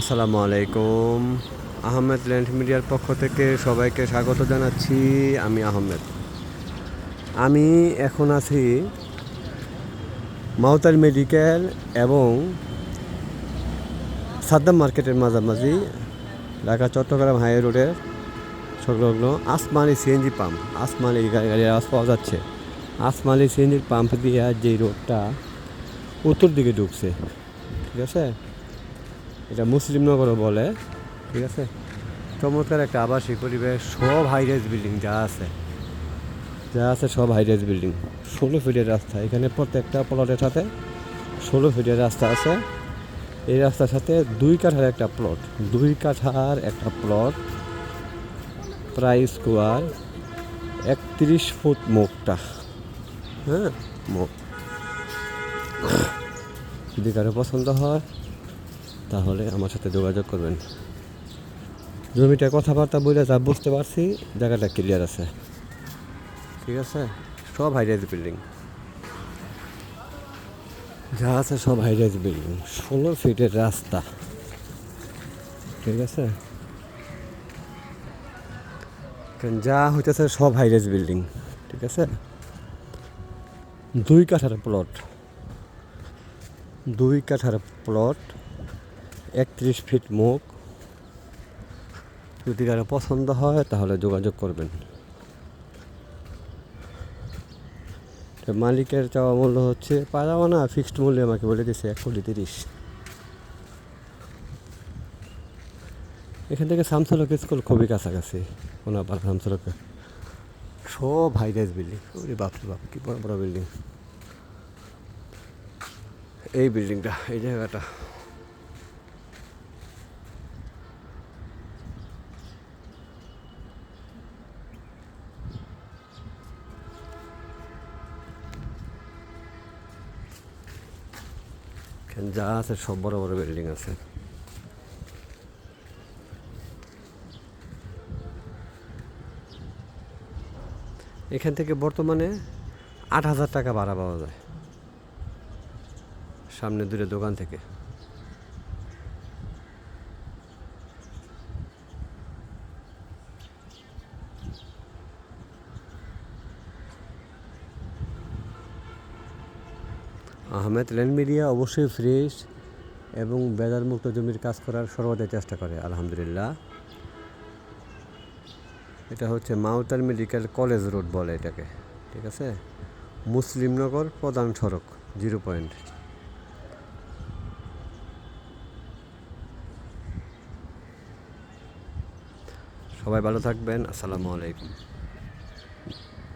আসসালামু আলাইকুম। আহমেদ ল্যান্ড মিডিয়ার পক্ষ থেকে সবাইকে স্বাগত জানাচ্ছি। আমি আহমেদ। আমি এখন আছি মাওতার মেডিকেল এবং সাদ্দাম মার্কেটের মাঝামাঝি, ঢাকা চট্টগ্রাম হাই রোডের সংলগ্ন আসমানি সিএনজি পাম্প। আসমানি গাড়ির আওয়াজ পাওয়া যাচ্ছে। আসমানি সিএনজির পাম্প দিয়ে যে রোডটা উত্তর দিকে ঢুকছে, ঠিক আছে, এটা মুসলিমনগরও বলে, ঠিক আছে। চমৎকার একটা আবাসিক পরিবেশ, সব হাইরাইজ বিল্ডিং যা আছে সব হাইরাইজ বিল্ডিং। 16 ফিটের রাস্তা, এখানে প্রত্যেকটা প্লটের সাথে 16 ফিটের রাস্তা আছে। এই রাস্তার সাথে 2 কাঠার একটা প্লট, 2 কাঠার একটা প্লট, প্রায় স্কোয়ার 31 ফুট মুখটা, হ্যাঁ মুখ। যদি কারো পছন্দ হয় তাহলে আমার সাথে যোগাযোগ করবেন। জমিটা কথাবার্তা বলে যা বুঝতে পারছি, জায়গাটা ক্লিয়ার আছে, ঠিক আছে। সব হাইরাইজ বিল্ডিং যা আছে, সব হাইরাইজ বিল্ডিং, 16 ফিটের রাস্তা, ঠিক আছে। যা হইতেছে সব হাইরাইজ বিল্ডিং, ঠিক আছে। 2 কাঠার প্লট, 2 কাঠার প্লট, 31 ফিট মুখ। যদি কারো পছন্দ হয় তাহলে যোগাযোগ করবেন। মালিকের চাওয়া মূল্য হচ্ছে, পাওয়া না, ফিক্সড মূল্যে আমাকে বলে দিয়েছে 1,30,00,000। এখান থেকে শামসুলক স্কুল খুবই কাছাকাছি, কোনাপাড়া শামসুলকে। সব হাইরাইজ বিল্ডিং, ওরে বাপরে বাপ, কি বড় বড় বিল্ডিং। এই বিল্ডিংটা, এই জায়গাটা যা আছে সব বড় বড় বিল্ডিং আছে। এখান থেকে বর্তমানে 8,000 টাকা ভাড়া পাওয়া যায়, সামনে দূরে দোকান থেকে। আহমেদ ল্যান্ড মিডিয়া অবশ্যই ফ্রেশ এবং বেজারমুক্ত জমির কাজ করার সর্বদাই চেষ্টা করে, আলহামদুলিল্লাহ। এটা হচ্ছে মাওতার মেডিকেল কলেজ রোড বলে এটাকে, ঠিক আছে। মুসলিমনগর প্রধান সড়ক 0 পয়েন্ট। সবাই ভালো থাকবেন। আসসালামু আলাইকুম।